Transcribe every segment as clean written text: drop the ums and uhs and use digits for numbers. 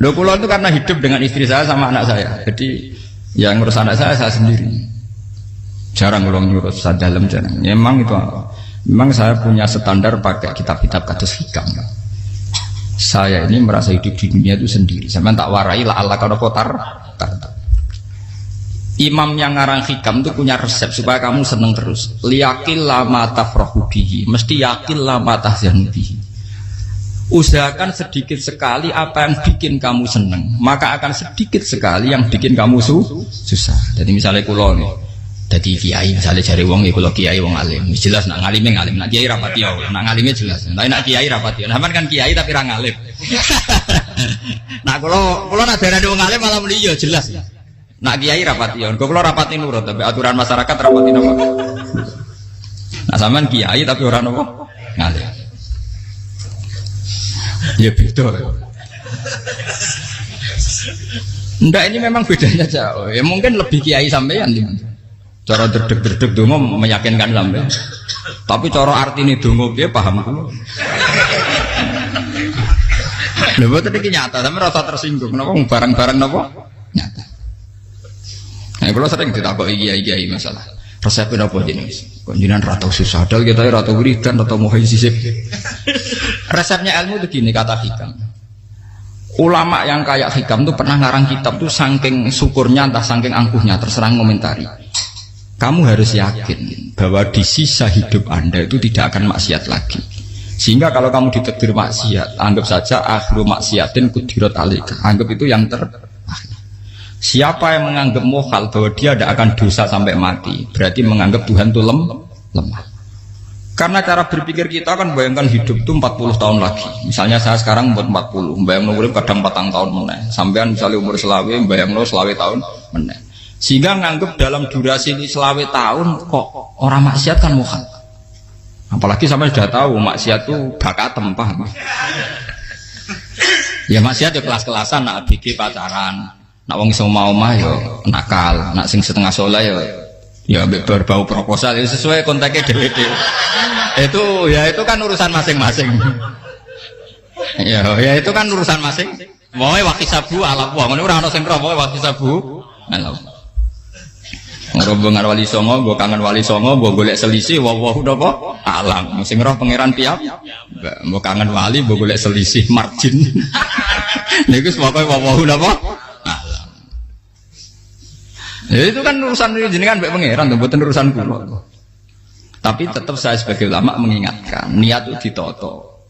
Loh kula itu karena hidup dengan istri saya sama anak saya. Jadi yang ngurus anak saya sendiri. Jarang kula ngurus dalam jarang. Ya, memang saya punya standar pakai kitab-kitab kados hikam. Saya ini merasa hidup di dunia itu sendiri. Sampai tak warai la Allah kalau kotar. Imam yang ngarang hikam itu punya resep supaya kamu seneng terus. Liyakil lama tafrahu bihi, mesti yakil lama tahzanu bihi. Usahakan sedikit sekali apa yang bikin kamu seneng, maka akan sedikit sekali yang bikin kamu susah. Jadi misalnya kulo nih, jadi kiai misalnya cari wong ya kulo kiai wong alim, jelas nak ngalim, nak kiai rapati ya, nak ngalimnya jelas. Tapi nak kiai rapati, nah kan kiai tapi ra ngalim. Nah kulo nak darah wong alim malah muni ya jelas. Nak kiai rapati ya, kulo rapati nurut, tapi aturan masyarakat rapati apa? Nah sampean kiai tapi orang apa? Ngalim. Ya beda. Ndak ini memang bedanya jauh. Ya mungkin lebih kiai sampean gimana? Cara derdek-derdek dongo meyakinkan sampean. Tapi cara artine dongo piye paham kulo. Lha boten iki nyata, sampe rasa tersinggung. Napa barang-barang napa? Nyata. Nah, kalau sering ditakoki kiai-kiai masalah. Resepnya apa jenis? Konjinan rata susah, padahal kita rata wiridan, rata muhaisisip. Resepnya ilmu itu gini kata hikam. Ulama yang kayak hikam tuh pernah ngarang kitab tuh saking syukurnya entah saking angkuhnya terserah ngomentari. Kamu harus yakin bahwa di sisa hidup Anda itu tidak akan maksiat lagi. Sehingga kalau kamu ditakdir maksiat, anggap saja akhiru maksiatin kudirat alaika. Anggap itu yang terakhir. Siapa yang menganggap mohal bahwa dia tidak akan dosa sampai mati, berarti menganggap Tuhan itu lemah. Karena cara berpikir kita kan bayangkan hidup itu 40 tahun lagi. Misalnya saya sekarang umur 40, bayangkan umur kadang 4 tahun meneh. Sampean misalnya umur selawe, bayangkan selawe tahun meneh. Sehingga nganggap dalam durasi ini selawe tahun kok orang maksiat kan mohal. Apalagi sampai sudah tahu maksiat itu bakatem, paham? Ya maksiat ya kelas-kelasan, nak bikin pacaran. Nak wong iso omah yo nakal, nak sing setengah soleh ya berbau proposal ya sesuai kontaknya dhewe-dhewe. Itu kan urusan masing-masing. Ya itu kan urusan masing. Moe wakisabu ala wong ngene ora ana sing roh moe wakisabu. Ala. Rombongan wali songo, mbok kangen wali songo, mbok golek selisih wawahu napa? Alam. Sing roh pangeran piyam. Mbok kangen wali, mbok golek selisih margin. Niku pokoke wawahu napa? Ya itu kan urusan jenengan mbek pangeran, mboten urusan kula. Tapi tetap saya sebagai ulama mengingatkan, niat itu ditoto.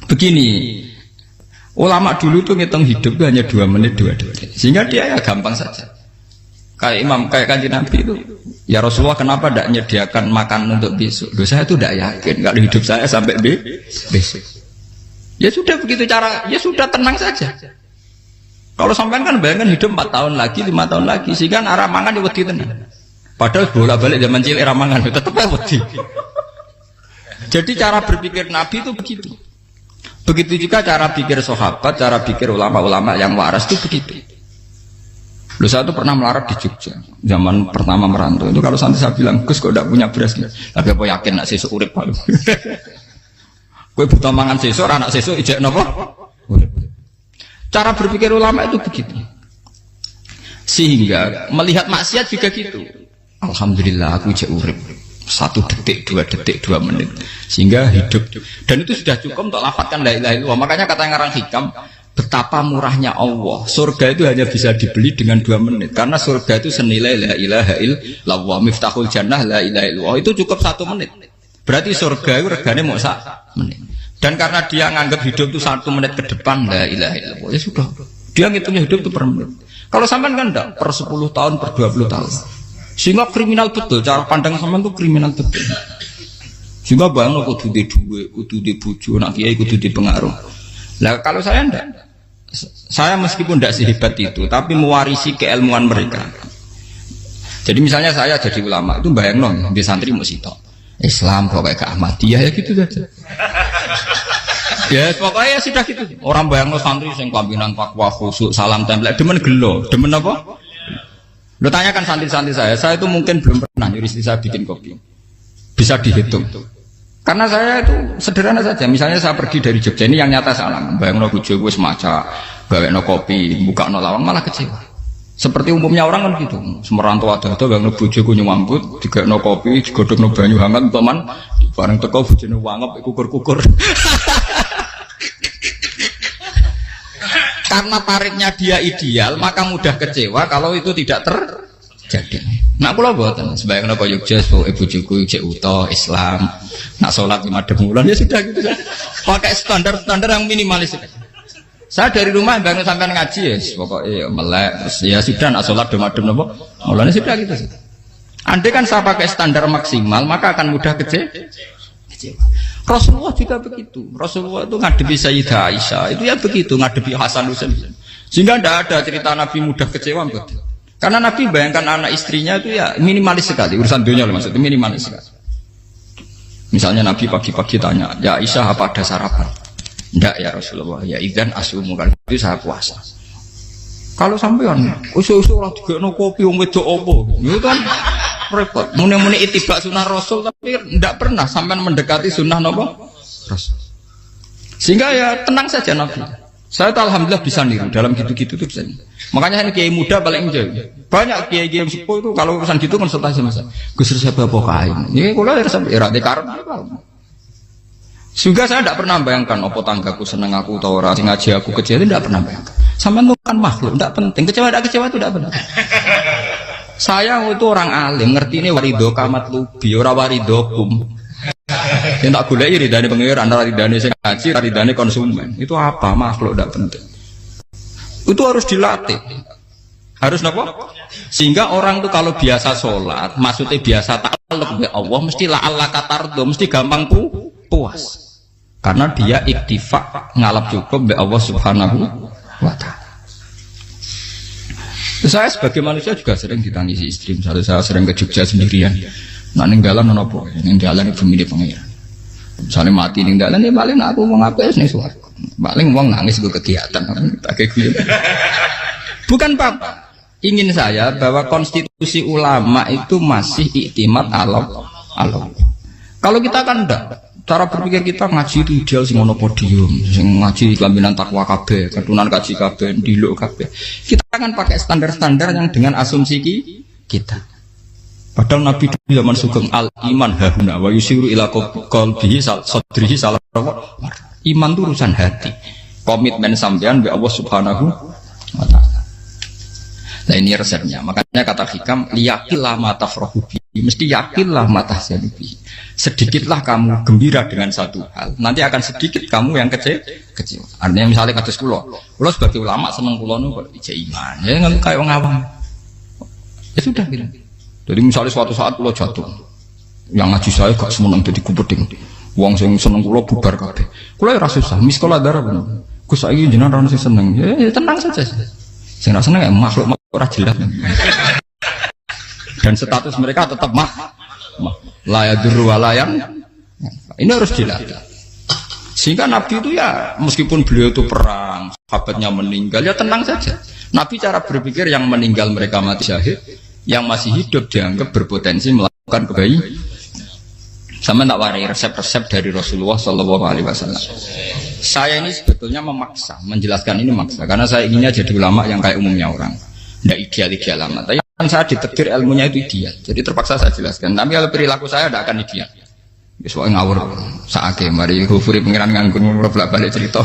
Begini, ulama dulu tuh ngitung hidup itu hanya 2 menit 2 detik. Sehingga dia ya gampang saja. Kayak imam, kayak kanjeng Nabi itu, ya Rasulullah kenapa tidak menyediakan makan untuk besok? Loh, saya itu tidak yakin kalau hidup saya sampai besok. Ya sudah begitu cara, ya sudah tenang saja. Kalau sampean kan bayangkan hidup 4 tahun lagi, 5 tahun lagi, sehingga arah mangan ya wedi tenan. Padahal bolak-balik zaman cilik arah mangan tetep wedi. Jadi cara berpikir Nabi itu begitu. Begitu juga cara pikir sahabat, cara pikir ulama-ulama yang waras itu begitu. Loh, saya itu pernah melarat di Jogja, zaman pertama merantau. Itu kalau nanti saya bilang, Gus kok tidak punya beras, tapi apa yakin nak sesuk urip palu. Kowe butuh mangan sesuk, anak sesuk ijek napa? Urip. Cara berpikir ulama itu begitu. Sehingga melihat maksiat juga gitu. Alhamdulillah aku ijek urip 1 detik, 2 detik, 2 menit. Sehingga hidup. Dan itu sudah cukup untuk lafadzkan la ilaha illallah. Makanya kata yang ngarang hikam, betapa murahnya Allah. Surga itu hanya bisa dibeli dengan 2 menit. Karena surga itu senilai la ilaha illallah. Miftahul jannah la ilaha illallah. Itu cukup 1 menit. Berarti surga itu regane mau 1 menit. Dan karena dia nganggap hidup itu 1 menit ke depan, la ilaha illallah, ya sudah. Dia ngitungnya hidup itu per menit. Kalau sampean kan enggak, per 10 tahun, per 20 tahun. Sehingga kriminal betul, cara pandang sampean itu kriminal betul. Sehingga bayang kudu di duwe, kudu di bojo, nak kiai kudu di pengaruh. Lah kalau saya enggak. Saya meskipun enggak sehebat itu, tapi mewarisi keilmuan mereka. Jadi misalnya saya jadi ulama, itu bayang di santri musitok. Islam pokoknya ke Ahmadiyah ya gitu saja. Ya pokoknya ya sudah gitu. Orang bayangno santri sing pampinan takwa khusyuk salam tempel demen gelo, demen apa? Lo tanyakan santri-santri saya itu mungkin belum pernah nyuruh istri saya bikin kopi. Bisa dihitung. Karena saya itu sederhana saja. Misalnya saya pergi dari Jogja ini yang nyata salam. Bayangno bojo wis maca gawekno kopi, bukakno lawang malah kecewa. Seperti umumnya orang kan gitu. Semerantau ada bang bojoku nyuambut, digawekno kopi, digodhogno banyu hangat teman, bareng teko bojone wangep kukur-kukur. Karena tarifnya dia ideal, maka mudah kecewa kalau itu tidak terjadi. Nak kula mboten, sebayang napa Yogya ibu juku cek uta Islam. Nak salat 5 bulan ya sudah gitu. Pakai standar-standar yang minimalis. Saya dari rumah bangun sampai ngaji ya, pokoknya melek terus ya sudah nak salat demadem napa. Mulane sudah gitu. Andai kan saya pakai standar maksimal, maka akan mudah kecewa. Rasulullah juga begitu. Rasulullah itu ngadepi Sayyidah Aisyah itu ya begitu, ngadepi Hasan Husain. Sehingga tidak ada cerita Nabi mudah kecewa betul. Karena Nabi bayangkan anak istrinya itu ya minimalis sekali, urusan dunia loh maksudnya minimalis sekali. Misalnya Nabi pagi-pagi tanya, ya Aisyah apa ada sarapan? Enggak ya Rasulullah, ya idzan asumu kan itu saya puasa. Kalau sampean usul-usul ora digekno kopi wong wedok opo? Itu kan repot. Muni-muni itibak sunnah Rasul tapi tidak pernah sampean mendekati sunnah napa? Rasul. Sehingga ya tenang saja Nabi. Saya tuh alhamdulillah bisa niru dalam gitu-gitu tuh bisa. Makanya ini kiai muda paling jauh. Banyak kiai-kiai yang sepuh itu kalau urusan gitu konsultasi masa. Gus saya bawa kain. Ini kula ya sampai era dekaran. Juga saya tidak pernah bayangkan opo tanggaku seneng aku atau orang sing ngaji aku kecewa itu tidak pernah bayangkan. Sampai itu kan makhluk, tidak penting. Kecewa itu tidak benar. Saya itu orang alim, ngerti ini warido kamat lubi, ora warido kum. Yang tak gulai ridane pengiran, ridane sing ngaji, ridane konsumen. Itu apa? Makhluk tidak penting. Itu harus dilatih. Harus apa? Sehingga orang itu kalau biasa sholat, maksudnya biasa ta'alluq bi Allah, mesti la'alla katardo, mesti gampang puas. Karena dia iktifak ngalap cukup bi Allah Subhanahu wa ta'ala. Saya sebagai manusia juga sering ditangisi istri. Misalnya saya sering ke Jogja sendirian. Nah ninggalan nopo, ninggalan ibu milih pengiran. Misalnya mati ninggalan ya paling aku mau ngapain nih suara. Paling uang nangis gue kegiatan. Bukan apa. Ingin saya bahwa konstitusi ulama itu masih iktimat Allah. Kalau kita kan enggak. Cara berpikir kita ngaji itu ideal sing ono podium, sing ngaji kelaminan takwa kabeh, ketunan kaji kabeh, diluk kabeh. Kita akan pakai standar-standar yang dengan asumsi kita. Padahal Nabi di zaman sugeng al iman hahuna wa yusiru ila qalbihi sadrihi salah. Iman itu urusan hati. Komitmen sampean be Allah Subhanahu wa taala. Nah ini resepnya. Makanya kata hikam liyakillah mata frohubi, mesti yakinlah mata syadubi. Sedikitlah kamu gembira dengan satu hal, nanti akan sedikit kamu yang kecewa. Artinya misalnya kados kula sebagai ulama seneng kula nu kok ijek iman. Ya nggak kayak wong awam. Ya sudah gitu. Jadi misalnya suatu saat kula jatuh, yang ngaji saya gak semeneng dadi kupeding. Wong sing seneng kula bubar kabeh. Kula ora susah, miskola darah bener. Gus saiki jenengan ora sing seneng. Ya tenang saja. Sing ora seneng makhluk ora jelas. Dan status mereka tetap la yadurru wa la yang. Ini harus dilatih. Sehingga Nabi itu ya meskipun beliau itu perang, sahabatnya meninggal ya tenang saja. Nabi cara berpikir yang meninggal mereka mati syahid, yang masih hidup dianggap berpotensi melakukan kebaikan. Sama tak warai resep-resep dari Rasulullah Shallallahu Alaihi Wasallam. Saya ini sebetulnya memaksa, menjelaskan ini maksa, karena saya inginnya jadi ulama yang kayak umumnya orang, tidak ideal amat. Tapi kan saya ditekdir ilmunya itu ideal, jadi terpaksa saya jelaskan. Tapi kalau perilaku saya tidak akan ideal. Soalnya ngawur, saake mari Ghafuri pengiran nganggur bolak-balik cerita.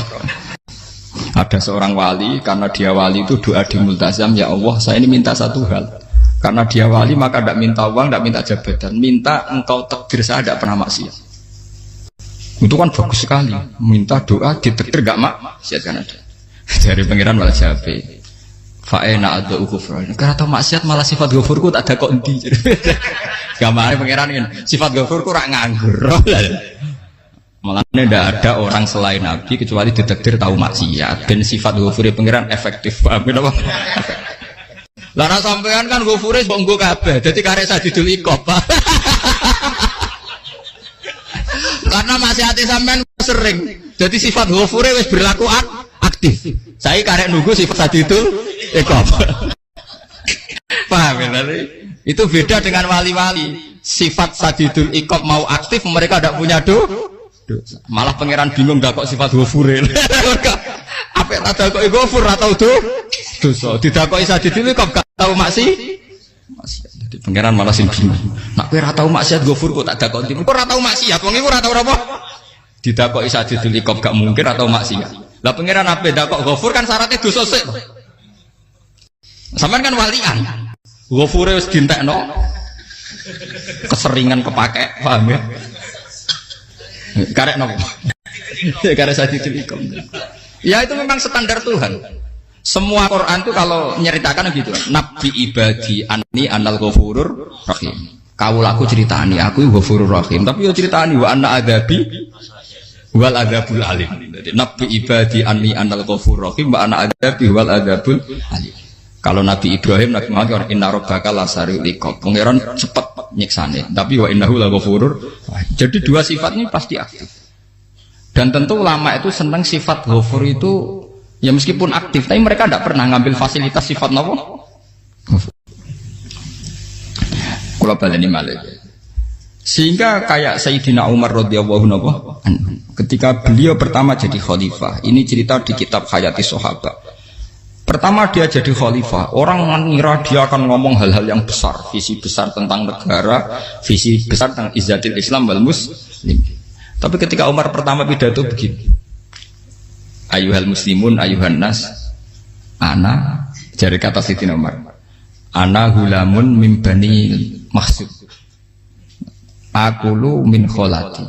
Ada seorang wali, karena dia wali itu doa di multazam, ya Allah saya ini minta satu hal. Karena dia wali maka tidak minta uang, tidak minta jabatan, minta engkau takdir saya tidak pernah maksiat. Itu kan bagus sekali, minta doa ditakdir gak maksiat kan ada. Dari pengiran malah jabe. Fa'ena ada ukufran. Karena tahu maksiat malah sifat ghafurku tak ada kok endi. Gamane pengiran kan sifat ghafurku rak nganggur. Malah tidak ada orang selain Nabi kecuali ditakdir tahu maksiat. Dan sifat ghafuri pengiran efektif. Paham apa? Lara sampean kan ghafure mbok nggo kabeh. Dadi karek sadidul ikop. Karena maksiate sampean sering. Jadi sifat ghafure wis berlaku aktif. Saya karek nunggu sifat sadidul ikop. Paham ya? Itu beda dengan wali-wali. Sifat sadidul ikop mau aktif mereka tidak punya dosa. Malah pangeran bingung gak kok sifat ghafure. Apik tak dakoki ghafur ora tau dosa. Didakoki Sajidul kok gak tau maksiat. Jadi pangeran malah sing bingung. Nak kowe ora tau maksiat ghafur kok tak dakoki. Kok ora tau maksiat, wong iku ora tau apa? Didakoki Sajidul kok gak mungkin ora tau maksiat. Lah pangeran ape dakok ghafur kan syaratnya dosa sik. Sampeyan kan walian. Ghafure wis dientekno. Keseringan kepake, paham ya? Karek nopo? Karek Sajidul ikom. Ya itu memang standar Tuhan. Semua Quran itu kalau nyeritakan gitu. Nabi ibadi anni anal ghafurur rahim. Kawulaku ceritani aku ghafurur rahim, tapi yo ceritani wa anna adzabi wal adzabul alim. Jadi Nabi ibadi anni anal ghafurur rahim wa anna adzabi wal adzabul alim. Kalau Nabi Ibrahim, Nabi Muhammad orang inna rabbaka lasari'ul iqab. Pangeran cepat nyiksane, tapi wa innahu laghafurur. Jadi dua sifat ini pasti aktif. Dan tentu ulama itu senang sifat ghafur itu ya meskipun aktif, tapi mereka tidak pernah ngambil fasilitas sifat nopo. Kula baleni malih. Sehingga kayak Sayyidina Umar radhiyallahu anhu ketika beliau pertama jadi khalifah, ini cerita di kitab Hayati Sahabat. Pertama dia jadi khalifah, orang mengira dia akan ngomong hal-hal yang besar, visi besar tentang negara, visi besar tentang izzatil Islam wal muslim. Tapi ketika Umar pertama pidato begini, ayuhal muslimun ayuhan nas, ana, jari kata Sayyidina Umar, ana hulamun min bani Mahsud, akulu min kholati,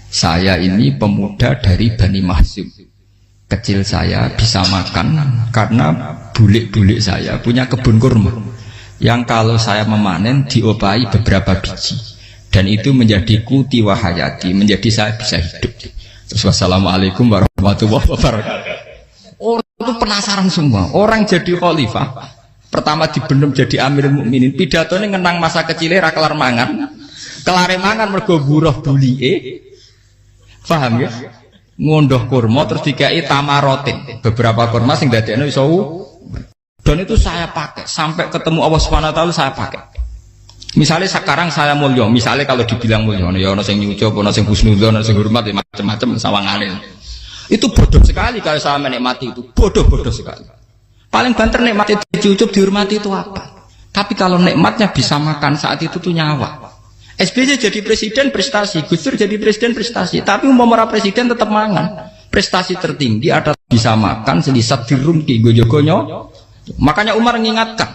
saya ini pemuda dari Bani Mahsud. Kecil saya bisa makan karena bulik-bulik saya punya kebun kurma yang kalau saya memanen diopahi beberapa biji dan itu menjadi kuti wahayati, menjadi saya bisa hidup. Terus wassalamualaikum warahmatullahi wabarakatuh. Orang itu penasaran semua. Orang jadi khalifah pertama dibenem jadi Amirul Mukminin, pidatonya ngenang masa kecilnya ra kelar mangan, kelare mangan mergo buruh bulike. Paham ya? Ngondoh kurma terus dikai tamarotin, beberapa kurma sing dadekno iso dan itu saya pakai sampai ketemu Allah Subhanahu wa taala saya pakai. Misalnya sekarang saya mulya, misalnya kalau dibilang mulya ya ana sing nyucup, ana sing husnudzon, ana sing hormat macam-macam sawangane. Itu bodoh sekali kalau saya menikmati itu, bodoh sekali. Paling banter nikmati dicucup dihormati itu apa? Tapi kalau nikmatnya bisa makan saat itu tuh nyawa. SBY jadi presiden prestasi, Gus Dur jadi presiden prestasi, tapi umpama presiden tetap mangan. Prestasi tertinggi ada bisa makan selisat dirumki gojogonyo. Makanya Umar mengingatkan,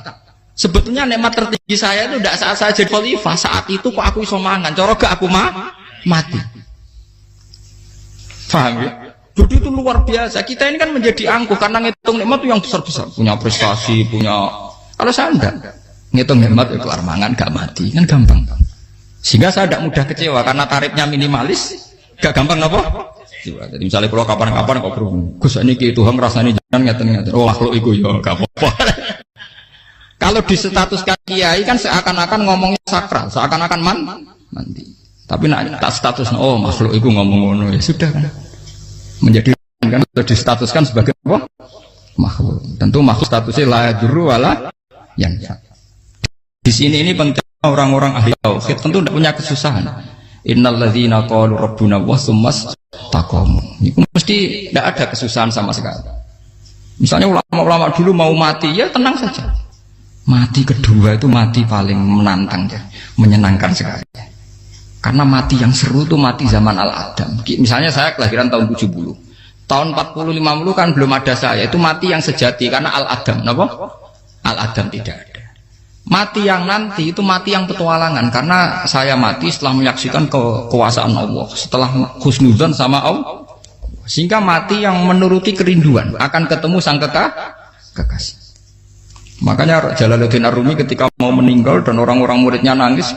sebetulnya nikmat tertinggi saya itu tidak saat saya jadi khalifah, saat itu kok aku iso mangan, cara gak aku mati. Paham ya? Jadi itu luar biasa. Kita ini kan menjadi angkuh karena ngitung nikmat itu yang besar-besar, punya prestasi, punya. Kalau saya enggak ngitung nikmat itu kelar mangan gak mati, kan gampang. Sehingga saya tidak mudah kecewa karena tarifnya minimalis, gak gampang apa? Jadi misalnya kalau kapan-kapan kok berhubung, Gus ini Tuhan rasanya jangan ngeten-ngeten. Oh makhluk itu ya gak apa-apa. Kalau distatuskan kiai kan seakan-akan ngomongnya sakral, seakan-akan mandi. Tapi nak tak status, oh makhluk itu ngomong-ngomong ya sudah kan. Menjadi kan sudah distatuskan sebagai apa? Makhluk. Tentu makhluk statusnya la yadurru wala yanfa. Di sini ini penting. Orang-orang ahli tauhid tentu tidak punya kesusahan. Innalladzina qalu rabbuna wa tsummas taqamu. Itu mesti tidak ada kesusahan sama sekali. Misalnya ulama-ulama dulu mau mati ya tenang saja. Mati kedua itu mati paling menantang ya, menyenangkan sekali. Karena mati yang seru itu mati zaman Al-Adam. Misalnya saya kelahiran tahun 70. Tahun 40-50 kan belum ada saya. Itu mati yang sejati karena Al-Adam. Kenapa? Al-Adam tidak ada. Mati yang nanti itu mati yang petualangan karena saya mati setelah menyaksikan kekuasaan Allah, setelah husnudzon sama Allah, sehingga mati yang menuruti kerinduan akan ketemu sang kekasih. Makanya Jalaluddin Ar-Rumi ketika mau meninggal dan orang-orang muridnya nangis,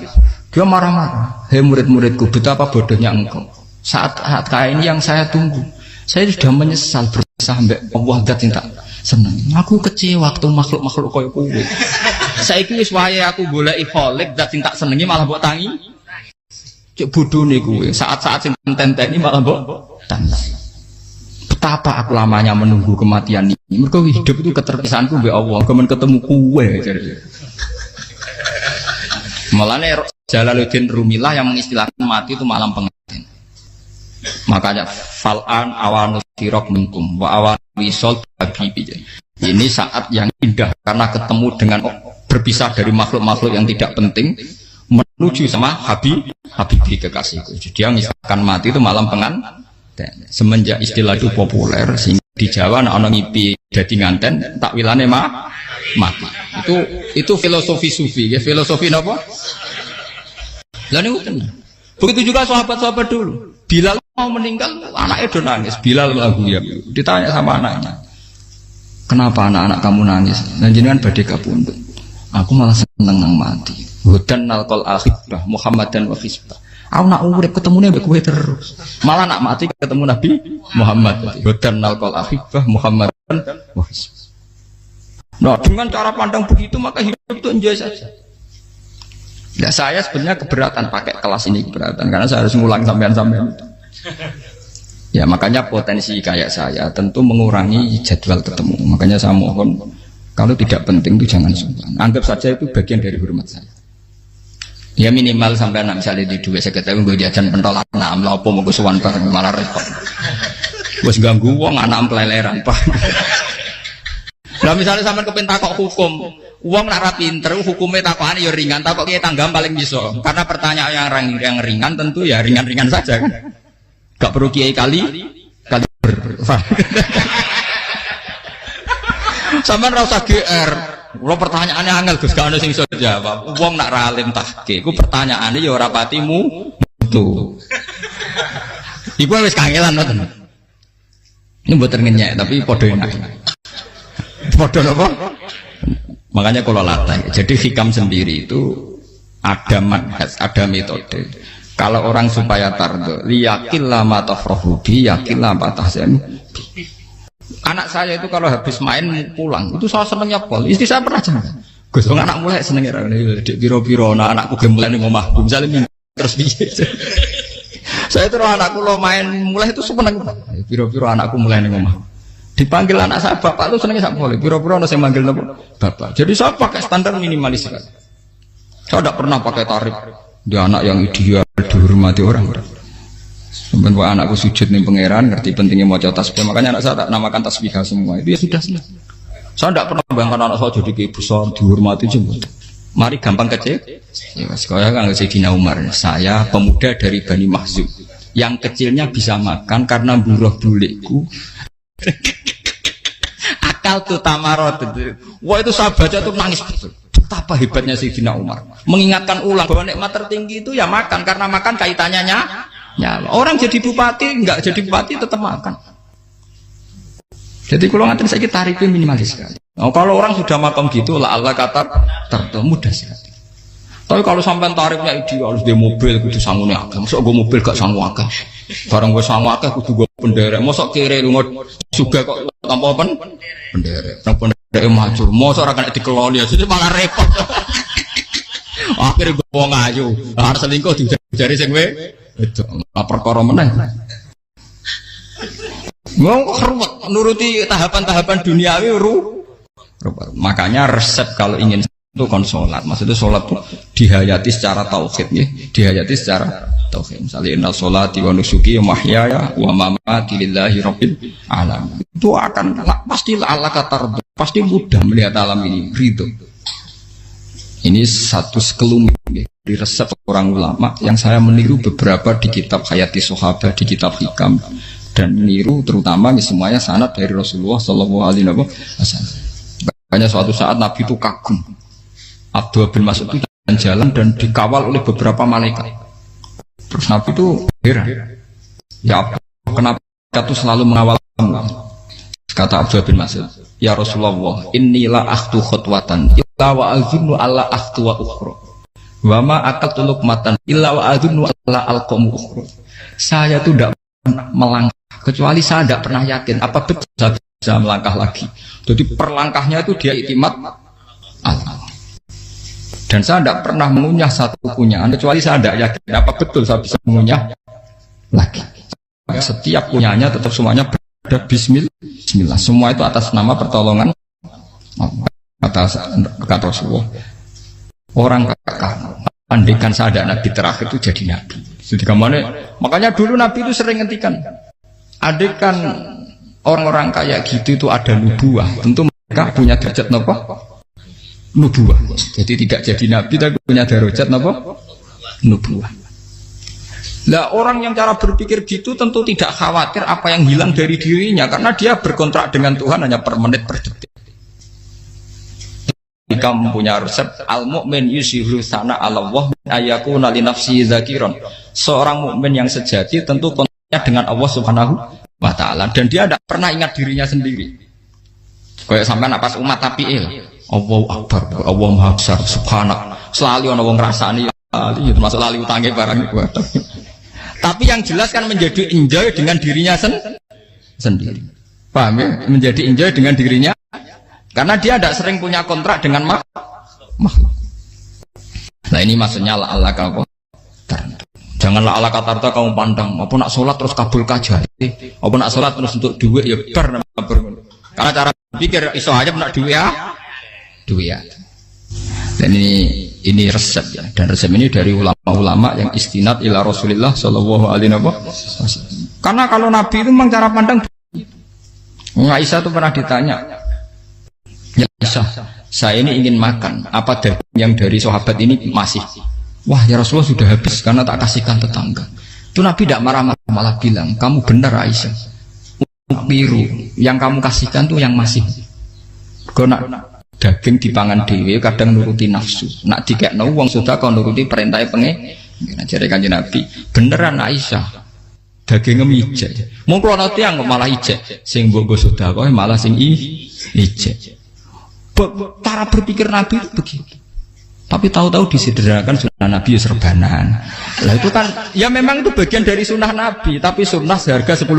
dia marah-marah. Hei murid-muridku, betapa bodohnya engkau. Saat kayak ini yang saya tunggu, saya sudah menyesal berusaha sampai Allah dat cinta senang. Aku kecewa waktu makhluk-makhluk koyo kowe. Saiki wis wayahe aku goleki kholik dat cinta senengi malah mbok tangi. Cek bodone kowe. Saat-saat sing tenteni malah mbok tangi. Betapa aku lamanya menunggu kematian ini. Mergo hidup itu keterpisahanku mbek Allah, kemen ketemu kowe. Malane Jalaluddin Rumilah yang mengistilahkan mati itu malam pengantin. Makanya fal'an awanul firaq minkum wa awan wisol habibi. Ini saat yang indah karena ketemu dengan berpisah dari makhluk-makhluk yang tidak penting menuju sama habibi kekasihku. Jadi yang misalkan mati itu malam pengantin. Semenjak istilah itu populer sehingga di Jawa ana ngipi dadi nganten takwilane mati. Itu filosofi sufi, ya filosofi napa? Lah niku tenan. Begitu juga sahabat-sahabat dulu. Bilal mau meninggal, anaknya udah nangis. Bilal lagu ya. Ditanya sama anaknya, kenapa anak-anak kamu nangis? Dan jenengan badhe kapundhut. Aku malah seneng nang mati. Hudan nalqal akhibah Muhammadan wa hisbah. Aku nak urip ketemune mbek kowe terus. Malah nak mati ketemu Nabi Muhammad. Hudan nalqal akhibah Muhammadan wa hisbah. Nah, dengan cara pandang begitu maka hidup itu enjoy saja. Ya saya sebenarnya keberatan pakai kelas ini, keberatan karena saya harus ngulang sampean-sampean. Ya makanya potensi kayak saya tentu mengurangi jadwal ketemu. Makanya saya mohon kalau tidak penting itu jangan sungkan. Anggap saja itu bagian dari hormat saya. Ya minimal sampai anak misalnya di dua saya ketahui gue jajan pentolan lah apa mau kesuwan bareng malah repot. Bos ganggu wong anak peleleran pak. Nah misalnya sampai kepentak kok hukum, uang nak pinter, hukumnya takokan ya ringan, takok kita tanggam paling bisa. Karena pertanyaan yang ringan tentu ya ringan-ringan saja kan. Gak perlu kiai kali ber. Sampeyan ora usah GR. Kalau pertanyaannya angel Gus gak ono sing iso jawab. Wong nak ra alim tahke, iku pertanyaane ya ora patimu itu. Iku wis kangelan ngoten. Ini mboten ngenyek tapi padha enak. Padha napa? Makanya kalau latih. Jadi hikam sendiri itu ada manhaj, ada metode. Kalau orang supaya tardo, liyakil lama tafrohubi, yakil lama tahsen. Anak saya itu kalau habis main pulang, itu saya senengnya pol. Istri saya pernah jangan. Gus, anak mulai senengnya dek biro-biro, anakku mulai nih ngomah, misalnya terus biasa. Saya terus anakku lo main mulai itu seneng. Biro-biro anakku mulai nih ngomah. Dipanggil anak saya bapak itu senengnya sak boleh. Biro-biro ada yang manggil bapak. Jadi saya pakai standar minimalis. Saya tidak pernah pakai tarif. Dia anak yang ideal dihormati orang. Sampai anakku sujud nih pangeran, ngerti pentingnya mau tasbih. Makanya anak saya tak namakan tasbih semua. Itu ya sudah senang. Saya tidak pernah bayangkan anak saya jadi kayak besar dihormati jemput. Mari gampang kecil. Ya, sekolah kan Sayyidina Umar. Saya pemuda dari Bani Mahzub. Yang kecilnya bisa makan karena buruh bulikku. Akal tuh tamarot. Wah itu saya baca tuh nangis betul. Betapa hebatnya Sayyidina Umar. Mengingatkan ulang bahwa nikmat tertinggi itu ya makan karena makan kaitannya nyala. Orang jadi bupati enggak jadi bupati tetap makan. Jadi kalau ngatain saya tarifnya minimalis sekali. Oh, kalau orang sudah makan gitu lah Allah kata mudah sekali. Tapi kalau sampai tarifnya ideal harus di mobil kudu sangune akeh. Mosok gue mobil gak sanggup akeh. Barang gue sanggup akeh kudu gue penderek. Mosok kere lunga juga kok tanpa penderek. Nang penderek maju. Mosok ora kena dikeloli jadi malah repot. Akhirnya gue wong ayu. Harus selingkuh dijari sing we. Itu perkara meneh. Mau ruwet nuruti tahapan-tahapan duniawi makanya resep kalau ingin itu kan sholat, maksudnya sholat itu dihayati secara tauhid ya, dihayati secara tauhid. Misalnya inna sholati wa nusuki wa mahyaya wa mamati lillahi rabbil alamin. Itu akan pasti Allah katar, pasti mudah melihat alam ini ridho. Ini satu sekelumit ya, di resep orang ulama yang saya meniru beberapa di kitab Hayati Sahabat, di kitab Hikam dan meniru terutama ini semuanya sanad dari Rasulullah Shallallahu Alaihi Wasallam. Makanya suatu saat Nabi itu kagum. Abdullah bin Mas'ud itu jalan dan dikawal oleh beberapa malaikat. Terus Nabi itu heran. Ya Abdullah, kenapa itu selalu mengawal kamu? Kata Abdullah bin Mas'ud, ya Rasulullah, inilah akhtu khutwatan, illa wa azunnu alla akhtu wa ukhra. Wa ma akatu luqmatan, illa wa azunnu alla alqamu ukhra. Saya itu tidak pernah melangkah, kecuali saya tidak pernah yakin apa betul saya bisa melangkah lagi. Jadi perlangkahnya itu dia iktimat Allah. Dan saya tidak pernah mengunyah satu kunyahan kecuali saya tidak yakin apa betul saya bisa mengunyah lagi. Setiap kunyahnya tetap semuanya berada Bismillah. Semua itu atas nama pertolongan atas kata Rasulullah. Orang kakak andikan saya ada nabi terakhir itu jadi nabi. Jadi kemana Makanya dulu Nabi itu sering ngendikan, adekan orang-orang kayak gitu itu ada nubuah, tentu mereka punya derajat napa? Nubuah. Jadi tidak jadi nabi tapi punya derajat napa? Nubuah. Lah orang yang cara berpikir gitu tentu tidak khawatir apa yang hilang dari dirinya karena dia berkontrak dengan Tuhan hanya per menit per detik. Jika mempunyai resep al-mu'min yusiru sana Allah ayakuna li nafsi zakiron. Seorang mukmin yang sejati tentu kontaknya dengan Allah Subhanahu wa taala dan dia tidak pernah ingat dirinya sendiri. Kayak sampean pas umat tapiil, Allahu Akbar, Allah Maha Besar, subhanak. Selalu ana wong ngrasani itu termasuk lali utange barang itu. Tapi yang jelas kan menjadi enjoy dengan dirinya sendiri. Paham ya? Menjadi enjoy dengan dirinya karena dia tidak sering punya kontrak dengan makhluk. Nah ini maksudnya Allah kau janganlah Allah kata kamu pandang apa nak sholat terus kabul kajati apa nak sholat terus untuk duit ya bar karena cara pikir iso aja nak duit ya. Dan ini resep ya, dan resep ini dari ulama-ulama yang istinad ila Rasulillah sallallahu alaihi wasallam. Karena kalau Nabi itu memang cara pandang Aisyah itu pernah ditanya, ya Aisyah, saya ini ingin makan apa daging yang dari sahabat ini masih. Wah ya Rasulullah sudah habis karena tak kasihkan tetangga. Itu Nabi tidak marah-marah, malah bilang, kamu benar Aisyah, biru yang kamu kasihkan tuh yang masih. Kau nak daging dipangan dewe kadang nuruti nafsu, nak dikekno wong sudah kau nuruti perintah pengen. Jadi Kanjeng Nabi beneran Aisyah daging ijek. Mung klono tiyang malah ijek, sing mbok sudah kau malah sing ijek. Cara berpikir Nabi itu begitu. Tapi tahu-tahu disederhanakan sunnah Nabi ya serbanan. Lah itu kan ya memang itu bagian dari sunnah Nabi, tapi sunnah seharga 10.000.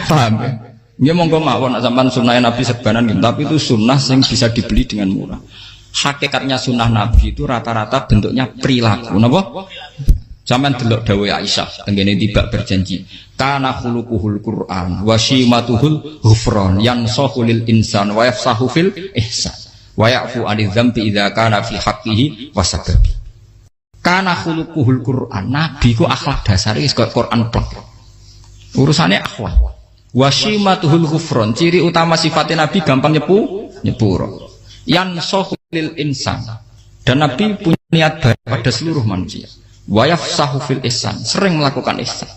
Paham ya? Ya monggo mawon sampean sunnah Nabi serbanan gitu, tapi itu sunnah yang bisa dibeli dengan murah. Hakikatnya sunnah Nabi itu rata-rata bentuknya perilaku, napa? Sampeyan delok dawuh Aisyah tengene tiba berjanji, kana khuluquhul Qur'an wa shimatuhul ghufran yansahu lil insan wa yafsahu fil ihsan wa ya'fu 'anil dzambi idza kana fi haqqihi wa sababi. Kana khuluquhul Qur'an, Nabi ku akhlak dasare wis kaya Qur'an plek. Urusane akhlak. Wa shimatuhul ghufran, ciri utama sifatnya Nabi gampang nyepuro. Yansahu lil insan. Dan Nabi punya niat baik pada seluruh manusia. Wa yafsahu fil ihsan, sering melakukan ihsan.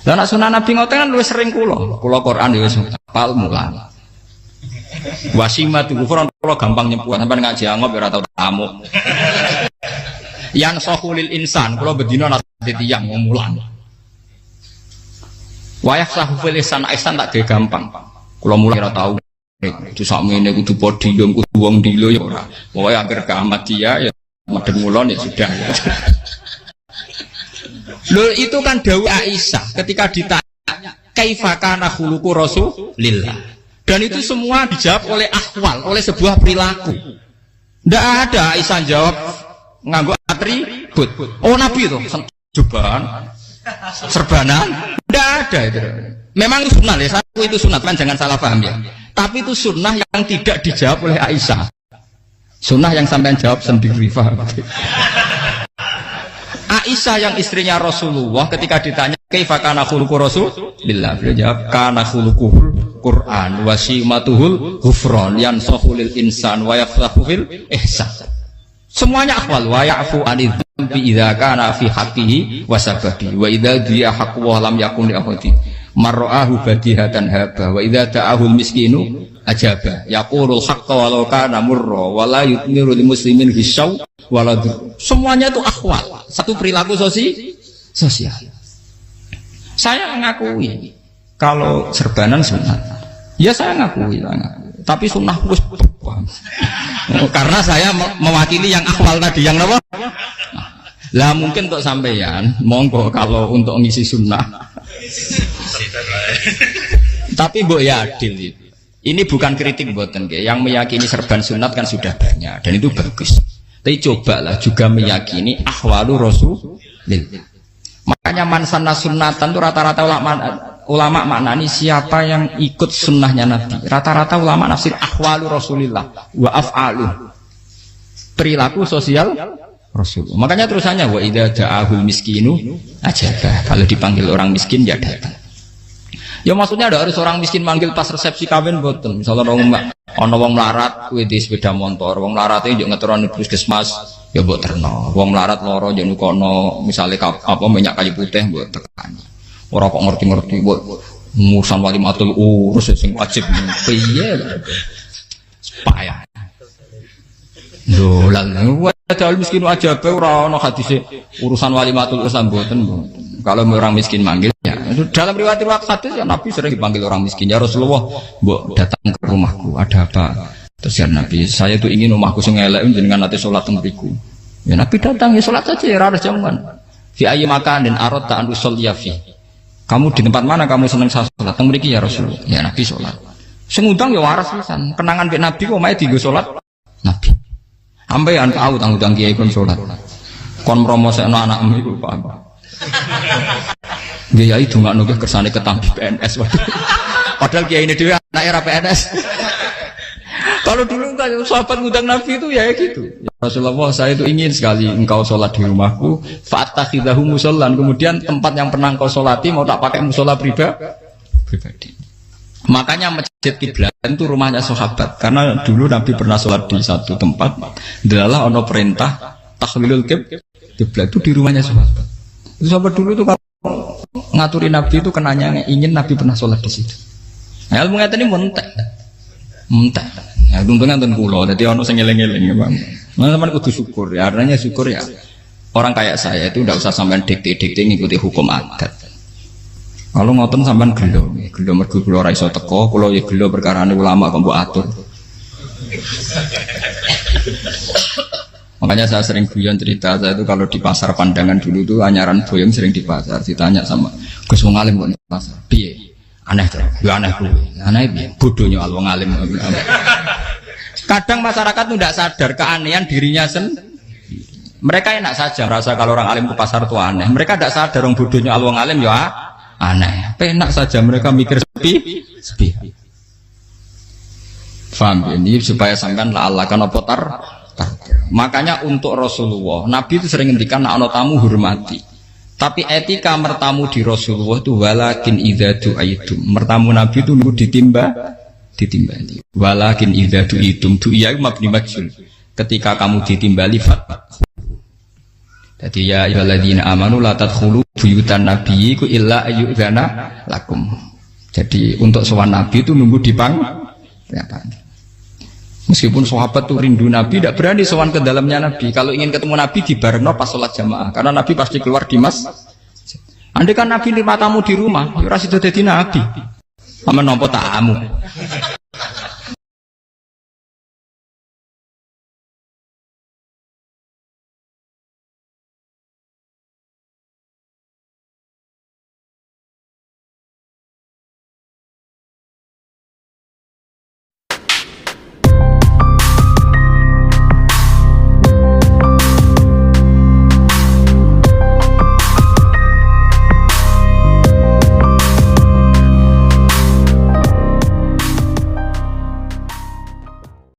Lah nek sunah Nabi ngoten kan luwih sering kula Quran ya wis hafal mulan. Wasimatu kufron kula gampang nyempuan sampean ngaji angop ya ora tau tamu. Yang sahulil insan kula bedina nate tiyang mulan. Wa yafsahu fil ihsan tak ge gampang. Kula mulan ora tau. Itu sakmene kudu podium kudu wong dilo ya ora. Pokoke anggere kiamat dia ya medeng mulon ya sudah. Loh itu kan dawuh Aisyah ketika ditanya kaifa kana khuluqu Rasulillah. Dan itu semua dijawab oleh ahwal, oleh sebuah perilaku. Tidak ada Aisyah jawab nganggo atribut. Oh Nabi itu jubahan, serbanan, tidak ada itu. Memang itu sunnah ya, satu itu sunnah kan jangan salah paham ya. Tapi itu sunnah yang tidak dijawab oleh Aisyah. Sunnah yang sampean jawab sendiri paham. Aisyah yang istrinya Rasulullah ketika ditanya kaifa kana khuluqu Rasulillah, beliau jawab kana khuluquhul Qur'an wa simatuhul ghufran yansahu lil insan wa yafsahu fil ihsan. Semuanya akhwal wa ya'fu 'anil dzambi idza kana fi haqqihi wa sababi wa idza dia haqqu wa lam yakun li ahadi marra'ahu badihatan haba wa idza ta'ahul miskinu ajaba yaqulul haqqa walau kana murra wa la yutmiru lil muslimin hisau walau. Semuanya itu akhwal, satu perilaku sosial. Saya mengakui kalau serbanan sunat, ya saya ngakui. Tapi sunnah terus karena saya mewakili yang akhwal tadi, yang apa? Lah mungkin untuk sampeyan, monggo kalau untuk ngisi sunnah. Tapi mbok ya adil itu. Ini bukan kritik mboten nggih. Yang meyakini serban sunat kan sudah banyak dan itu bagus. Tapi cobalah juga meyakini ahwalu Rasulillah. Makanya mansana sunnatan itu rata-rata ulama maknani siapa yang ikut sunnahnya Nabi. Rata-rata ulama nafsir ahwalu Rasulillah wa af'alu. Perilaku sosial Rasul. Makanya terusannya wa idza ja'ahul miskinu ajabah. Kalau dipanggil orang miskin ya datang. Ya maksudnya ada harus orang miskin manggil pas resepsi kawin boten. Misalnya ana wong melarat kuwi di sepeda motor, wong melarat iki yo ngeteroni puskesmas ya mbok terno. Wong melarat loro yo nukono misale apa minyak kayu putih mbok tekani. Ora kok ngerti-ngerti mbok ngurusan walimatul urus sing wajib piye. Payah. Lho lan padahal miskin aja pe ora ana hadise urusan walimatul urus mboten. Kalau orang miskin manggil ya dalam riwayat hadis ya Nabi sering dipanggil orang miskin ya Rasulullah mbok datang ke rumahku ada apa terus ya Nabi saya tuh ingin rumahku sing elek jenengan nanti sholat teng mriku ya Nabi datang ya sholat saja ya harus jangan fi ayyi makanin aradta an usolli fi kamu di tempat mana kamu seneng sholat teng mriki ya Rasulullah ya Nabi sholat sing ngundang ya waras pisan kenangan mek Nabi kok mae dienggo sholat Nabi ampean tahu tanggung kiai kon sholat kon promosekno anakmu iku paham Gaya itu nggak nunggu kersane ketampi PNS waduh. Padahal kiai ini dia anak era PNS. Kalau dulu kan sahabat ngundang Nabi itu ya gitu. Ya Rasulullah saya itu ingin sekali engkau sholat di rumahku. Fa'takhidahu musollan. Kemudian tempat yang pernah engkau sholati mau tak pakai musola pribadi. Makanya masjid kiblat itu rumahnya sahabat. Karena dulu Nabi pernah sholat di satu tempat. Adalah ono perintah tahlilul kiblat itu di rumahnya sahabat. Itu sahabat dulu itu kalau ngaturin Nabi itu kenanya ingin Nabi pernah sholat di situ. Nah, ilmu ngeten ini mentek. Ya untungnya enten kula, dadi ono sing eling-eling ya, Bang. Nah, sampean kudu syukur ya. Artinya syukur ya. Orang kayak saya itu ndak usah sampean dikte-dikte ngikuti hukum adat. Kalau ngoten sampean gelo mergo kula ora iso teko, kula ya gelo perkarane ulama kok mbok atur. Makanya saya sering guyon cerita saya itu kalau di pasar Pandangan dulu tuh anyaran boyong sering di pasar ditanya sama Gus wong alim kok di pasar piye aneh tuh ya aneh kuwi aneh piye bodohnya wong alim kadang masyarakat tuh tidak sadar keanehan dirinya sendiri mereka enak saja merasa kalau orang alim ke pasar tuh aneh mereka tidak sadar orang bodohnya wong alim ya aneh enak saja mereka mikir sepi paham ini supaya sampean la'alakan apa makanya untuk Rasulullah Nabi itu sering ngendikan nek ana tamu hormati tapi etika mertamu di Rasulullah itu walakin idza du'aitum mertamu Nabi itu nunggu ditimbali walakin idza du'itum du'iya mabni majhul ketika kamu ditimbali fat jadi ya ayyuhalladzina amanu la tadkhulu buyutan nabiyyi illa ayyudzana lakum jadi untuk sowan Nabi itu nunggu dipang meskipun sahabat tuh rindu Nabi, tidak berani sowan ke dalamnya Nabi. Kalau ingin ketemu Nabi di barengno pas sholat jamaah, karena Nabi pasti keluar di mas. Andai kan Nabi nerima tamu di rumah, ya ora sido dadi Nabi. Amen nampa tamu.